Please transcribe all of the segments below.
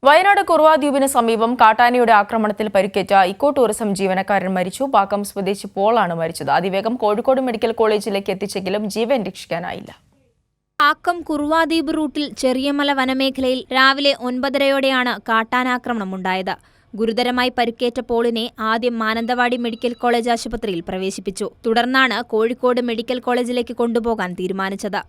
വയനാട് കുറുവ ദ്വീപിന് സമീപം കാട്ടാനയുടെ ആക്രമണത്തിൽ പരിക്കേറ്റ ഇക്കോ ടൂറിസം ജീവനക്കാരൻ മരിച്ചു. പാക്കം സ്വദേശി പോളാണ് മരിച്ചത്. അതിവേഗം കോഴിക്കോട് മെഡിക്കൽ കോളേജിലേക്ക് എത്തിച്ചെങ്കിലും ജീവൻ രക്ഷിക്കാനായില്ല. പാക്കം കുറുവ ദ്വീപ് റൂട്ടിൽ ചെറിയമല വനമേഖലയിൽ രാവിലെ 9:30യോടെയാണ് കാട്ടാനാക്രമണമുണ്ടായത്. ഗുരുതരമായി പരിക്കേറ്റ പോളിനെ ആദ്യം മാനന്തവാടി മെഡിക്കൽ കോളേജ് ആശുപത്രിയിൽ പ്രവേശിപ്പിച്ചു. തുടർന്നാണ് കോഴിക്കോട് മെഡിക്കൽ കോളേജിലേക്ക് കൊണ്ടുപോകാൻ തീരുമാനിച്ചത്.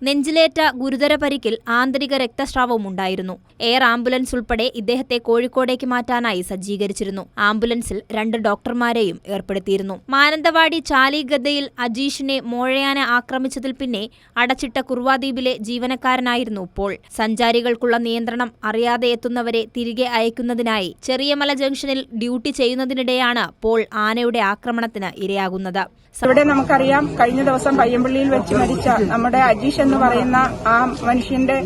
നെഞ്ചിലേറ്റ ഗുരുതര പരിക്കിൽ ആന്തരിക രക്തസ്രാവവും ഉണ്ടായിരുന്നു. എയർ ആംബുലൻസ് ഉൾപ്പെടെ ഇദ്ദേഹത്തെ കോഴിക്കോടേക്ക് മാറ്റാനായി സജ്ജീകരിച്ചിരുന്നു. ആംബുലൻസിൽ 2 ഡോക്ടർമാരെയും ഏർപ്പെടുത്തിയിരുന്നു. മാനന്തവാടി ചാലിഗദ്ദയിൽ അജീഷിനെ മോഴയാന ആക്രമിച്ചതിൽ പിന്നെ അടച്ചിട്ട കുറുവ ദ്വീപിലെ ജീവനക്കാരനായിരുന്നു പോൾ. സഞ്ചാരികൾക്കുള്ള നിയന്ത്രണം അറിയാതെ എത്തുന്നവരെ തിരികെ അയക്കുന്നതിനായി ചെറിയമല ജംഗ്ഷനിൽ ഡ്യൂട്ടി ചെയ്യുന്നതിനിടെയാണ് പോൾ ആനയുടെ ആക്രമണത്തിന് ഇരയാകുന്നത്. ഇവിടെ നമുക്കറിയാം, കഴിഞ്ഞ ദിവസം പയ്യമ്പള്ളിയിൽ വെച്ച് മരിച്ച നമ്മുടെ അജീഷ് എന്ന് പറയുന്ന ആ മനുഷ്യന്റെ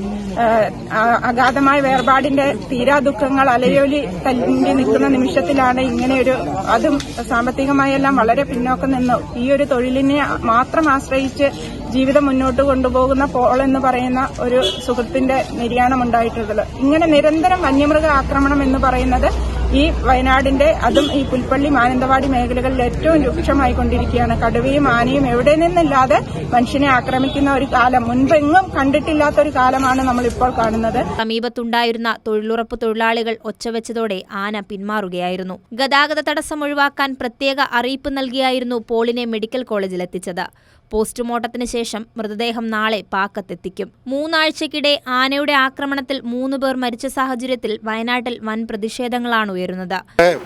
അഗാധമായ വേർപാടിന്റെ തീരാ ദുഃഖങ്ങൾ അലയൊലി തല്ലി നിൽക്കുന്ന നിമിഷത്തിലാണ് ഇങ്ങനെയൊരു, അതും സാമ്പത്തികമായെല്ലാം വളരെ പിന്നോക്കം നിന്നു ഈ ഒരു തൊഴിലിനെ മാത്രം ആശ്രയിച്ച് ജീവിതം മുന്നോട്ട് കൊണ്ടുപോകുന്ന പോൾ എന്ന് പറയുന്ന ഒരു സുഹൃത്തിന്റെ നിര്യാണമുണ്ടായിട്ടുള്ളത്. ഇങ്ങനെ നിരന്തരം വന്യമൃഗ ആക്രമണം എന്ന് പറയുന്നത് ഈ വയനാടിന്റെ, അതും ഈ പുൽപ്പള്ളി മാനന്തവാടി മേഖലകളിൽ ഏറ്റവും രൂക്ഷമായിക്കൊണ്ടിരിക്കുകയാണ്. കടുവയും ആനയും എവിടെ നിന്നില്ലാതെ മനുഷ്യനെ ആക്രമിക്കുന്ന ഒരു കാലം മുൻപെങ്ങും കണ്ടിട്ടില്ലാത്തൊരു കാലമാണ് നമ്മളിപ്പോൾ കാണുന്നത്. സമീപത്തുണ്ടായിരുന്ന തൊഴിലുറപ്പ് തൊഴിലാളികൾ ഒച്ചവെച്ചതോടെ ആന പിന്മാറുകയായിരുന്നു. ഗതാഗത തടസ്സം ഒഴിവാക്കാൻ പ്രത്യേക അറിയിപ്പ് നൽകിയായിരുന്നു പോളിനെ മെഡിക്കൽ കോളേജിലെത്തിച്ചത്. പോസ്റ്റ്മോർട്ടത്തിന് ശേഷം മൃതദേഹം നാളെ പാക്കത്തെത്തിക്കും. 3 ആഴ്ചയ്ക്കിടെ ആനയുടെ ആക്രമണത്തിൽ 3 പേർ മരിച്ച സാഹചര്യത്തിൽ വയനാട്ടിൽ വൻ പ്രതിഷേധങ്ങളാണ് ഉയരുന്നത്.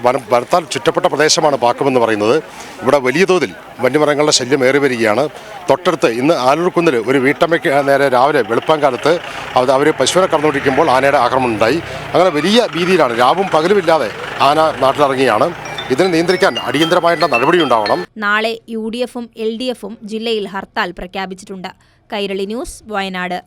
വനത്താൽ ചുറ്റപ്പെട്ട പ്രദേശമാണ് പാക്കമെന്ന് പറയുന്നത്. ഇവിടെ വലിയ തോതിൽ വന്യമൃഗങ്ങളുടെ ശല്യം ഏറി വരികയാണ്. തൊട്ടടുത്ത് ഇന്ന് ആലൂർക്കുന്നിൽ ഒരു വീട്ടമ്മയ്ക്ക് നേരെ രാവിലെ വെളുപ്പാങ്കാലത്ത് അവർ പശുവിനെ കടന്നുകൊണ്ടിരിക്കുമ്പോൾ ആനയുടെ ആക്രമണം ഉണ്ടായി. അങ്ങനെ വലിയ ഭീതിയിലാണ്. രാവും പകലുമില്ലാതെ ആന നാട്ടിലിറങ്ങിയാണ്. ഇതിനെ നിയന്ത്രിക്കാൻ അടിയന്തരമായിട്ടുള്ള നടപടിയുണ്ടാവണം. നാളെ UDF-ഉം LDF-ഉം ജില്ലയിൽ ഹർത്താൽ പ്രഖ്യാപിച്ചിട്ടുണ്ട്. കൈരളി ന്യൂസ്, വയനാട്.